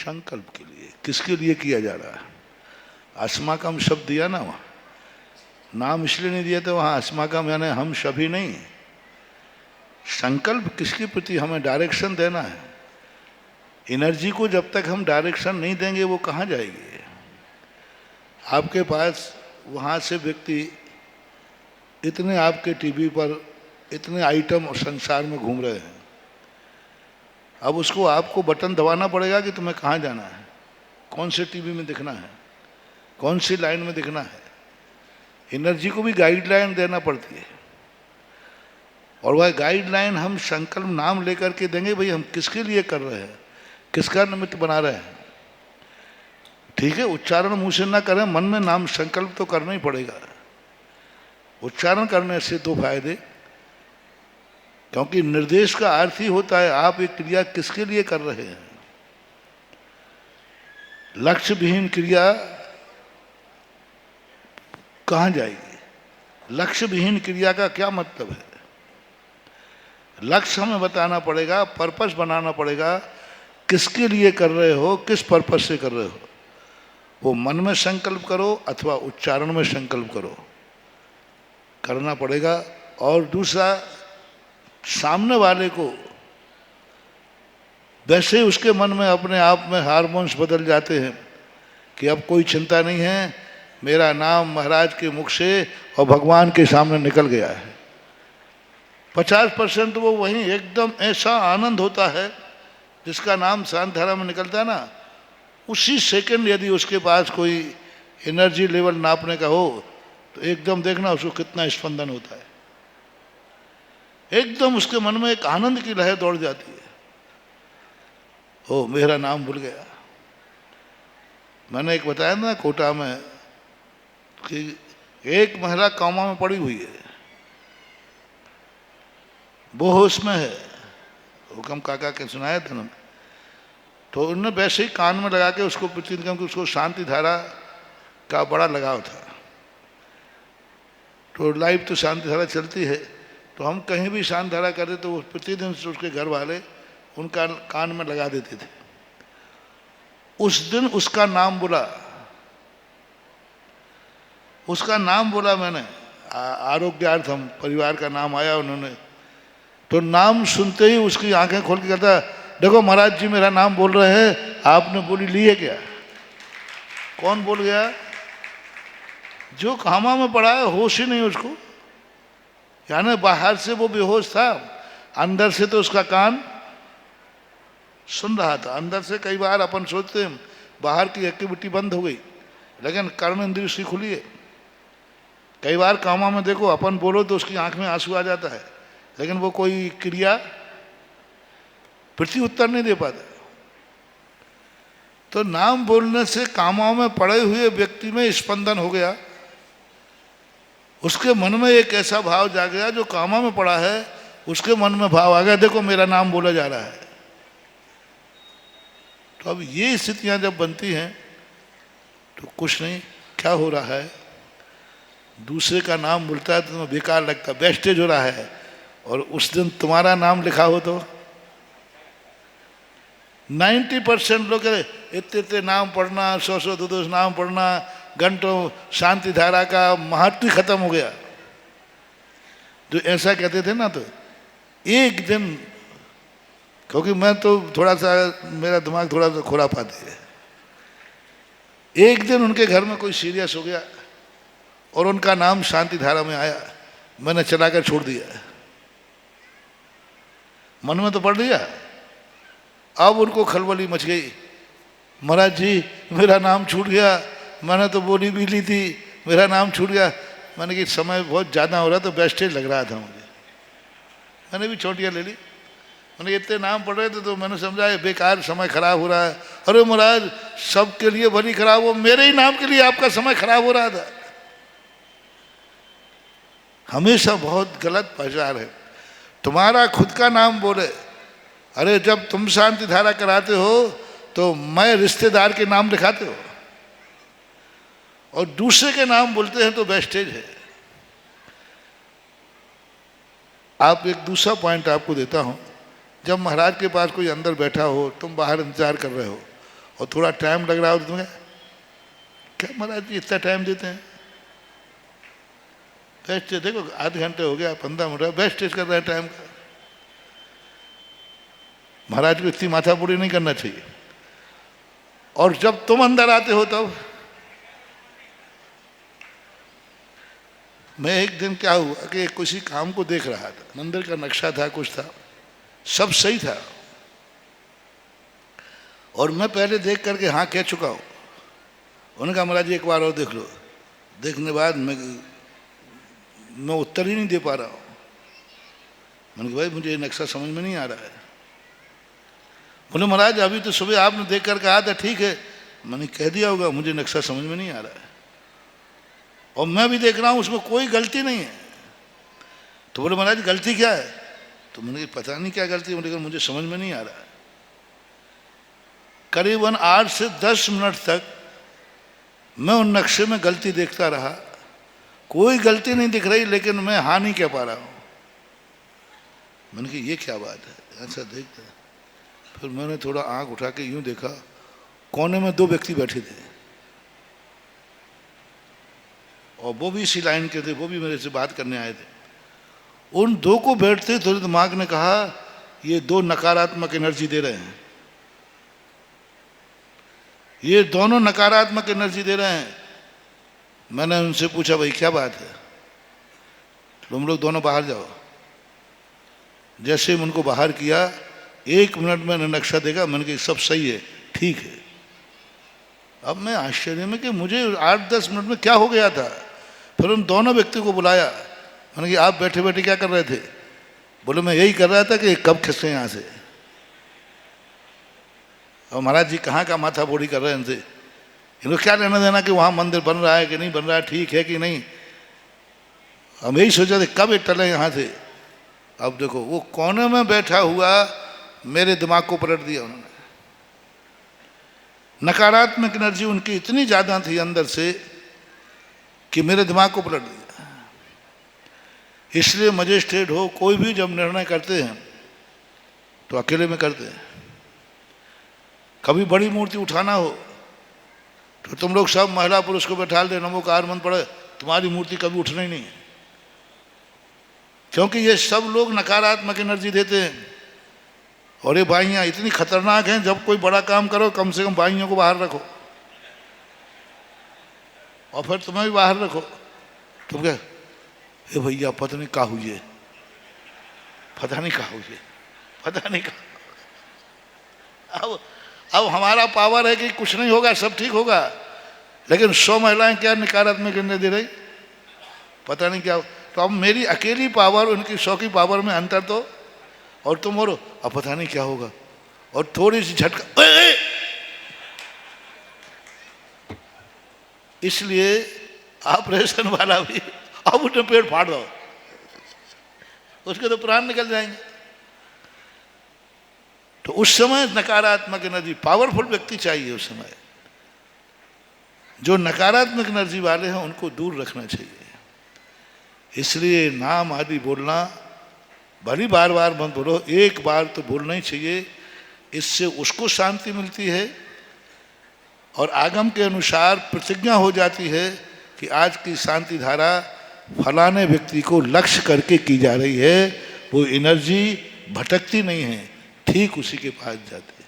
संकल्प के लिए। किसके लिए किया जा रहा है? अस्माकम शब्द दिया ना वहाँ, नाम इसलिए नहीं दिया था वहाँ, अस्माकम यानी हम सभी नहीं। संकल्प किसके प्रति हमें डायरेक्शन देना है। एनर्जी को जब तक हम डायरेक्शन नहीं देंगे वो कहाँ जाएगी। आपके पास वहाँ से व्यक्ति इतने आपके टीवी पर इतने आइटम संसार में घूम रहे हैं, अब उसको आपको बटन दबाना पड़ेगा कि तुम्हें कहाँ जाना है, कौन से टीवी में दिखना है, कौन सी लाइन में दिखना है। एनर्जी को भी गाइडलाइन देना पड़ती है, और वह गाइडलाइन हम संकल्प नाम लेकर के देंगे। भाई हम किसके लिए कर रहे हैं, किसका निमित्त बना रहे हैं। ठीक है, उच्चारण मुंह से ना करें, मन में नाम संकल्प तो करना ही पड़ेगा। उच्चारण करने से दो फायदे, क्योंकि निर्देश का अर्थ ही होता है आप एक क्रिया किसके लिए कर रहे हैं। लक्ष्य विहीन क्रिया कहाँ जाएगी। लक्ष्य विहीन क्रिया का क्या मतलब है। लक्ष्य हमें बताना पड़ेगा, पर्पस बनाना पड़ेगा, किसके लिए कर रहे हो, किस पर्पस से कर रहे हो। वो मन में संकल्प करो अथवा उच्चारण में संकल्प करो, करना पड़ेगा। और दूसरा, सामने वाले को वैसे ही उसके मन में अपने आप में हार्मोन्स बदल जाते हैं कि अब कोई चिंता नहीं है, मेरा नाम महाराज के मुख से और भगवान के सामने निकल गया है। 50% वो वहीं एकदम ऐसा आनंद होता है जिसका नाम शांत धारा में निकलता है ना, उसी सेकंड यदि उसके पास कोई एनर्जी लेवल नापने का हो तो एकदम देखना उसको कितना स्पंदन होता है। एकदम उसके मन में एक आनंद की लहर दौड़ जाती है। ओ मेरा नाम भूल गया। मैंने एक बताया ना कोटा में कि एक महिला कोमा में पड़ी हुई है, वो होश में है। हुक्म काका के सुनाया था ना, तो उन्होंने वैसे ही कान में लगा के उसको प्रतीत, क्योंकि उसको शांति धारा का बड़ा लगाव था। तो लाइव तो शांति धारा चलती है, तो हम कहीं भी शांति धारा करते तो प्रतिदिन से उसके घर वाले उनका कान में लगा देते थे। उस दिन उसका नाम बोला, उसका नाम बोला मैंने, आरोग्यार्थ हम परिवार का नाम आया उन्होंने, तो नाम सुनते ही उसकी आंखें खोल के कहता, देखो महाराज जी मेरा नाम बोल रहे हैं, आपने बोली ली है क्या। कौन बोल गया? जो कामा में पड़ा है, होश ही नहीं उसको। यानी बाहर से वो बेहोश था, अंदर से तो उसका कान सुन रहा था। अंदर से कई बार अपन सोचते हैं बाहर की एक्टिविटी बंद हो गई, लेकिन कर्म इंद्रिय उसकी खुली है। कई बार कामा में देखो अपन बोलो तो उसकी आंख में आंसू आ जाता है, लेकिन वो कोई क्रिया प्रति उत्तर नहीं दे पाता। तो नाम बोलने से कामाओं में पड़े हुए व्यक्ति में स्पंदन हो गया, उसके मन में एक ऐसा भाव जा गया, जो कामा में पड़ा है उसके मन में भाव आ गया, देखो मेरा नाम बोला जा रहा है। तो अब ये स्थितियां जब बनती हैं तो कुछ नहीं, क्या हो रहा है, दूसरे का नाम बोलता है तो तुम्हें बेकार लगता, वेस्टेज हो रहा है। और उस दिन तुम्हारा नाम लिखा हो तो 90% लोग इतने इतने नाम पढ़ना, 100 200 नाम पढ़ना, घंटों शांति धारा का महत्व खत्म हो गया। जो ऐसा कहते थे ना, तो एक दिन, क्योंकि मैं तो थोड़ा सा, मेरा दिमाग थोड़ा सा खुरापाती है, एक दिन उनके घर में कोई सीरियस हो गया और उनका नाम शांति धारा में आया, मैंने चलाकर छोड़ दिया। मन में तो पढ़ लिया, अब उनको खलबली मच गई, महाराज जी मेरा नाम छूट गया, मैंने तो बोली भी ली थी, मेरा नाम छूट गया। मैंने कि समय बहुत ज़्यादा हो रहा तो वेस्टेज लग रहा था मुझे, मैंने भी छोटियाँ ले ली। मैंने इतने नाम पढ़ रहे थे तो मैंने समझा ये बेकार समय खराब हो रहा है। अरे महाराज सबके लिए भली खराब हो, मेरे ही नाम के लिए आपका समय खराब हो रहा था। हमेशा बहुत गलत प्रचार है। तुम्हारा खुद का नाम बोले, अरे जब तुम शांति धारा कराते हो तो मैं रिश्तेदार के नाम लिखाते हो, और दूसरे के नाम बोलते हैं तो वेस्टेज है। आप एक दूसरा पॉइंट आपको देता हूं, जब महाराज के पास कोई अंदर बैठा हो, तुम बाहर इंतजार कर रहे हो और थोड़ा टाइम लग रहा हो तो तुम्हें क्या महाराज जी इतना टाइम देते हैं, बेस्ट देखो आधे घंटे हो गया 15 मिनट बेस्ट टेस्ट कर रहे हैं टाइम का। महाराज को इतनी माथा पूरी नहीं करना चाहिए। और जब तुम अंदर आते हो तब मैं एक दिन क्या हुआ कि किसी काम को देख रहा था, मंदिर का नक्शा था, कुछ था, सब सही था, और मैं पहले देख करके हाँ कह चुका हूँ। उन्होंने कहा महाराज जी एक बार और देख लो। देखने बाद मैं उत्तर ही नहीं दे पा रहा हूँ। मैंने कहा भाई मुझे ये नक्शा समझ में नहीं आ रहा है। बोले महाराज अभी तो सुबह आपने देख कर कहा था ठीक है। मैंने कह दिया होगा मुझे नक्शा समझ में नहीं आ रहा है, और मैं भी देख रहा हूँ उसमें कोई गलती नहीं है। तो बोले महाराज गलती क्या है? तो मैंने पता नहीं क्या गलती, लेकिन मुझे समझ में नहीं आ रहा है। करीबन 8 से 10 मिनट तक मैं उन नक्शे में गलती देखता रहा, कोई गलती नहीं दिख रही, लेकिन मैं हाँ नहीं कह पा रहा हूँ। मैंने कहा ये क्या बात है, ऐसा देखता। फिर मैंने थोड़ा आंख उठा के यूं देखा, कोने में 2 व्यक्ति बैठे थे, और वो भी इसी लाइन के थे, वो भी मेरे से बात करने आए थे। उन 2 को बैठते थोड़े दिमाग ने कहा ये 2 नकारात्मक एनर्जी दे रहे हैं, ये दोनों नकारात्मक एनर्जी दे रहे हैं। मैंने उनसे पूछा भाई क्या बात है? तुम लोग दोनों बाहर जाओ। जैसे ही उनको बाहर किया, 1 मिनट मैंने नक्शा देखा, मैंने कहा सब सही है, ठीक है। अब मैं आश्चर्य में कि मुझे 8-10 मिनट में क्या हो गया था। फिर उन दोनों व्यक्ति को बुलाया, मैंने कहा आप बैठे बैठे क्या कर रहे थे? बोले मैं यही कर रहा था कि कब खिसके यहाँ से। और महाराज जी कहाँ का माथा बोड़ी कर रहे हैं इनसे, इनको क्या लेना देना कि वहाँ मंदिर बन रहा है कि नहीं बन रहा है, ठीक है कि नहीं। हम यही सोचा थे कब टले यहाँ से। अब देखो वो कोने में बैठा हुआ मेरे दिमाग को पलट दिया उन्होंने। नकारात्मक एनर्जी उनकी इतनी ज़्यादा थी अंदर से कि मेरे दिमाग को पलट दिया। इसलिए मजिस्ट्रेट हो कोई भी जब निर्णय करते हैं तो अकेले में करते हैं। कभी बड़ी मूर्ति उठाना हो तो तुम लोग सब महिला पुरुष को बैठा दे, नमोकार मंत्र पढ़े, तुम्हारी मूर्ति कभी उठना ही नहीं है, क्योंकि ये सब लोग नकारात्मक एनर्जी देते हैं। और ये बाइयाँ इतनी खतरनाक हैं, जब कोई बड़ा काम करो कम से कम बाइयों को बाहर रखो, और फिर तुम्हें भी बाहर रखो। तुम क्या ए भैया पता नहीं क्या हुई है, पता नहीं क्या हुई है, पता नहीं क्या। अब हमारा पावर है कि कुछ नहीं होगा, सब ठीक होगा, लेकिन 100 महिलाएं क्या नकारात्मक एनर्जी दे रही, पता नहीं क्या। तो अब मेरी अकेली पावर उनकी 100 की पावर में अंतर तो, और तुम और अब पता नहीं क्या होगा, और थोड़ी सी झटका। इसलिए ऑपरेशन वाला भी अब उठे पेट फाड़ दो, उसके तो प्राण निकल जाएंगे। तो उस समय नकारात्मक एनर्जी, पावरफुल व्यक्ति चाहिए उस समय। जो नकारात्मक एनर्जी वाले हैं उनको दूर रखना चाहिए। इसलिए नाम आदि बोलना भली बार बार मत बोलो, एक बार तो बोलना ही चाहिए। इससे उसको शांति मिलती है, और आगम के अनुसार प्रतिज्ञा हो जाती है कि आज की शांति धारा फलाने व्यक्ति को लक्ष्य करके की जा रही है। वो एनर्जी भटकती नहीं है, ठीक उसी के पास जाती है।